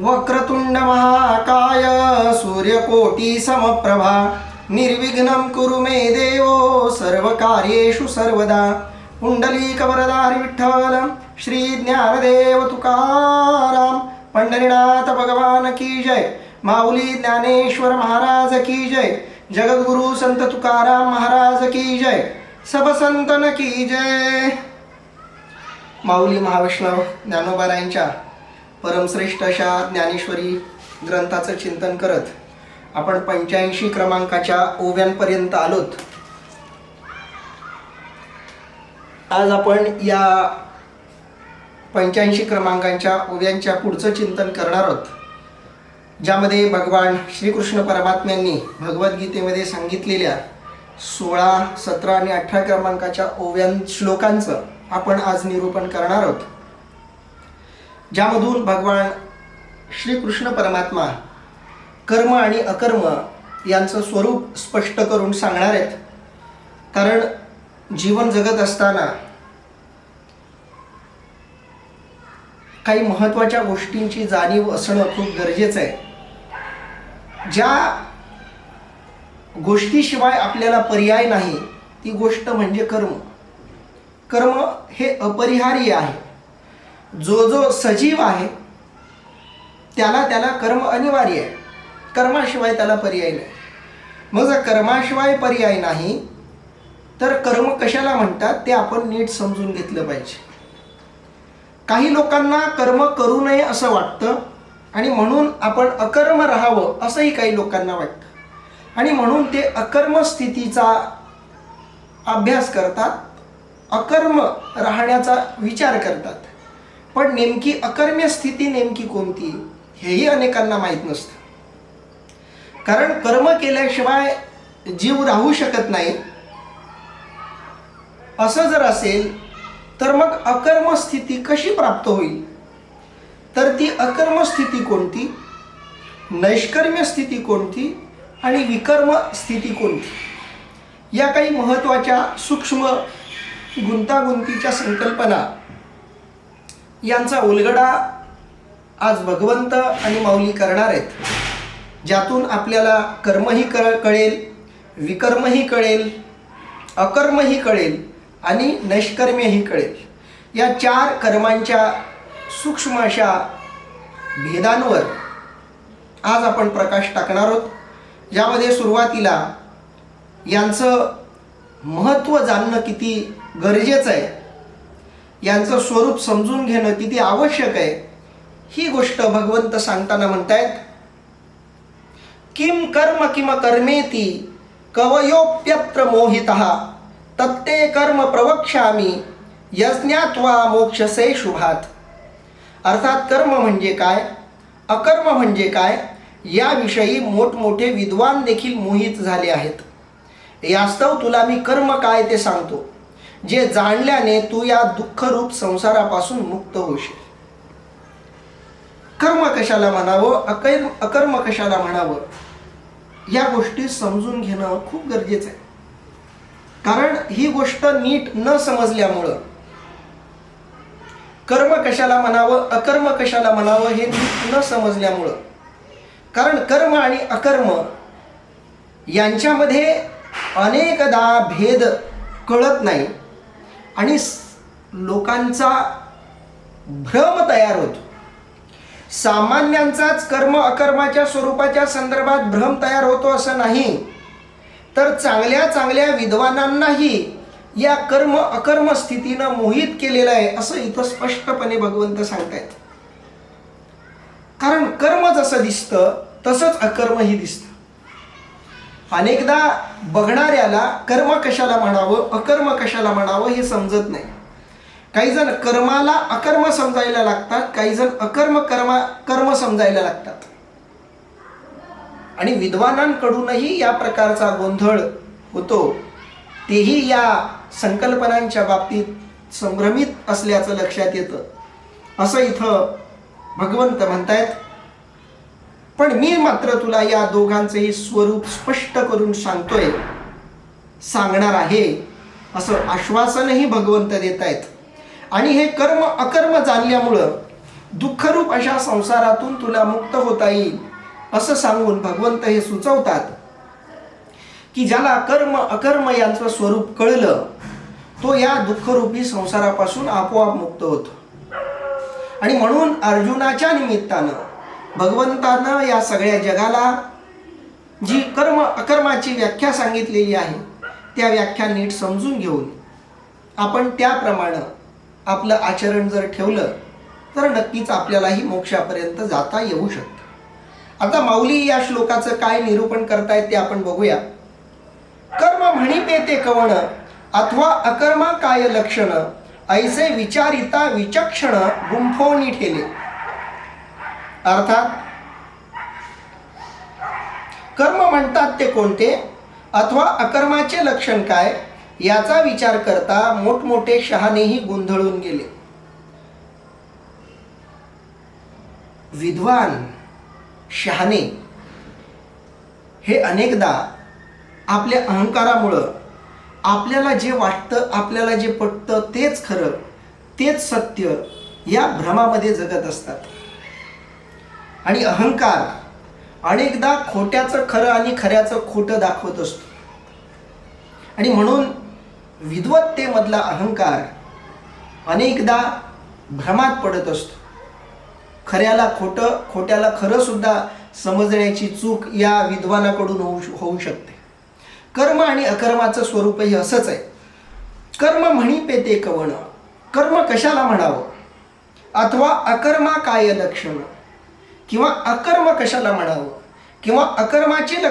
वक्रतुंड महाकाय सूर्यकोटी समप्रभा निर्विघ्नं कुरु मे देवो सर्वकार्येषु सर्वदा. पुंडलीकवरदारि विठ्ठल श्री ज्ञानदेव तुकाराम. पंढरीनाथ भगवान की जय. माऊली ज्ञानेश्वर महाराज की जय. जगद्गुरु संत तुकाराम महाराज की जय. सब संतन की जय. माऊली महावैष्णव ज्ञानोबारायांच्या परमश्रेष्ठ अशा ज्ञानेश्वरी ग्रंथाचं चिंतन करत आपण 85 क्रमांकाच्या ओव्यांपर्यंत आलोत. आज आपण या 85 क्रमांकांच्या ओव्यांच्या पुढचं चिंतन करणार आहोत, ज्यामध्ये भगवान श्रीकृष्ण परमात्म्यांनी भगवद्गीतेमध्ये सांगितलेल्या 16, 17 आणि 18 क्रमांकाच्या श्लोकांचं आपण आज निरूपण करणार आहोत, ज्यामधून भगवान श्रीकृष्ण परमात्मा कर्म आणि अकर्म यांचं स्वरूप स्पष्ट करून सांगणार आहेत. कारण जीवन जगत असताना काही महत्त्वाच्या गोष्टींची जाणीव असणं खूप गरजेचं आहे. ज्या गोष्टीशिवाय आपल्याला पर्याय नाही ती गोष्ट म्हणजे कर्म. कर्म हे अपरिहार्य आहे. जो जो सजीव आहे त्याला कर्म अनिवार्य आहे. कर्माशिवाय त्याला पर्याय नाही. मग जर कर्माशिवाय पर्याय नाही तर कर्म कशाला म्हणतात ते आपण नीट समजून घेतलं पाहिजे. काही लोकांना कर्म करू नये असं वाटतं आणि म्हणून आपण अकर्म राहावं असंही काही लोकांना वाटतं आणि म्हणून ते अकर्म स्थितीचा अभ्यास करतात, अकर्म राहण्याचा विचार करतात. पण नेमकी अकर्म्य स्थिती नेमकी कोणती हेही अनेकांना माहीत नसतं. कारण कर्म केल्याशिवाय जीव राहू शकत नाही असं जर असेल तर मग अकर्म स्थिती कशी प्राप्त होईल? तर ती अकर्म स्थिती कोणती, नैष्कर्म्य स्थिती कोणती आणि विकर्म स्थिती कोणती, या काही महत्त्वाच्या सूक्ष्म गुंतागुंतीच्या संकल्पना यांचा उलगडा आज भगवंत आणि माऊली करणार आहेत, ज्यातून आपल्याला कर्मही कळेल, विकर्मही कळेल, अकर्मही कळेल आणि नैष्कर्म्यही कळेल. या 4 कर्मांच्या सूक्ष्म अशा भेदांवर आज आपण प्रकाश टाकणार आहोत, ज्यामध्ये सुरुवातीला यांचं महत्त्व जाणणं किती गरजेचं आहे, यांचं स्वरूप समजून घेणं किती आवश्यक आहे, ही गोष्ट भगवंत सांगताना म्हणतायत. किम कर्म किम कर्मेति कवयोप्यत्र मोहितः तत्ते कर्म प्रवक्ष्यामि यज्ञात्वा मोक्षसे शुभात. अर्थात कर्म म्हणजे काय, अकर्म म्हणजे काय याविषयी मोठमोठे विद्वान देखील मोहित झाले आहेत. यास्तव तुला मी कर्म काय ते सांगतो, जे जाणल्याने तू या दुःखरूप संसारापासून मुक्त होशील. कर्म कशाला म्हणावं, अकर्म कशाला म्हणावं, या गोष्टी समजून घेणं खूप गरजेचं आहे. कारण ही गोष्ट नीट न समजल्यामुळं कर्म कशाला म्हणावं, अकर्म कशाला म्हणावं हे नीट न समजल्यामुळं, कारण कर्म आणि अकर्म यांच्यामध्ये अनेकदा भेद कळत नाही आणि लोकांचा भ्रम तयार होतो. सामान्यांचाच कर्म अकर्माच्या स्वरूपाच्या संदर्भात भ्रम तयार होतो असं नाही, तर चांगल्या चांगल्या विद्वानांनाही या कर्म अकर्म स्थितीनं मोहित केलेलं आहे असं इथं स्पष्टपणे भगवंत सांगतायत. कारण कर्म जसं दिसतं तसंच अकर्मही दिसतं. अनेकदा बघणाऱ्याला कर्म कशाला म्हणावं, अकर्म कशाला म्हणावं हे समजत नाही. काही जण कर्माला अकर्म समजायला लागतात, काही जण कर्म समजायला लागतात. आणि विद्वानांकडूनही या प्रकारचा गोंधळ होतो. तेही या संकल्पनांच्या बाबतीत संभ्रमित असल्याचं लक्षात येतं असं इथं भगवंत म्हणतायत. पण मी मात्र तुला या दोघांचेही स्वरूप स्पष्ट करून सांगणार आहे असं आश्वासनही भगवंत देत आहेत. आणि हे कर्म अकर्म जाणल्यामुळं दुःखरूप अशा संसारातून तुला मुक्त होता येईल असं सांगून भगवंत हे सुचवतात की ज्याला कर्म अकर्म यांचं स्वरूप कळलं तो या दुःखरूपी संसारापासून आपोआप मुक्त होतो. आणि म्हणून अर्जुनाच्या निमित्तानं भगवंतानं या सगळ्या जगाला जी कर्म अकर्माची व्याख्या सांगितलेली आहे त्या व्याख्या नीट समजून घेऊन आपण त्याप्रमाणे आपलं आचरण जर ठेवलं तर नक्कीच आपल्यालाही मोक्षापर्यंत जाता येऊ शकतं. आता माऊली या श्लोकाचं काय निरूपण करतायत ते आपण बघूया. कर्म म्हणिपे ते कवण अथवा अकर्मा काय लक्षण ऐसे विचारिता विचक्षण गुंफोनी ठेले. अर्थात कर्म म्हणतात ते कोणते अथवा अकर्माचे लक्षण काय याचा विचार करता मोठमोठे शहाणेही गोंधळून गेले. विद्वान शहाणे हे अनेकदा आपल्या अहंकारामुळं आपल्याला जे वाटतं आपल्याला जे पटतं तेच खरं तेच सत्य या भ्रमामध्ये जगत असतात. आणि अहंकार अनेकदा खोट्याचं खरं आणि खऱ्याचं खोटं दाखवत असतो. आणि म्हणून विद्वत्तेमधला अहंकार अनेकदा भ्रमात पडत असतो. खऱ्याला खोटं खोट्याला खरं सुद्धा समजण्याची चूक या विद्वानाकडून होऊ शकते. कर्म आणि अकर्माचं स्वरूपही असंच आहे. कर्म म्हणिपे ते कवण कर्म कशाला म्हणावं अथवा अकर्मा काय लक्षण किंवा अकर्म कशाला म्हणावं किंवा अकर्माचे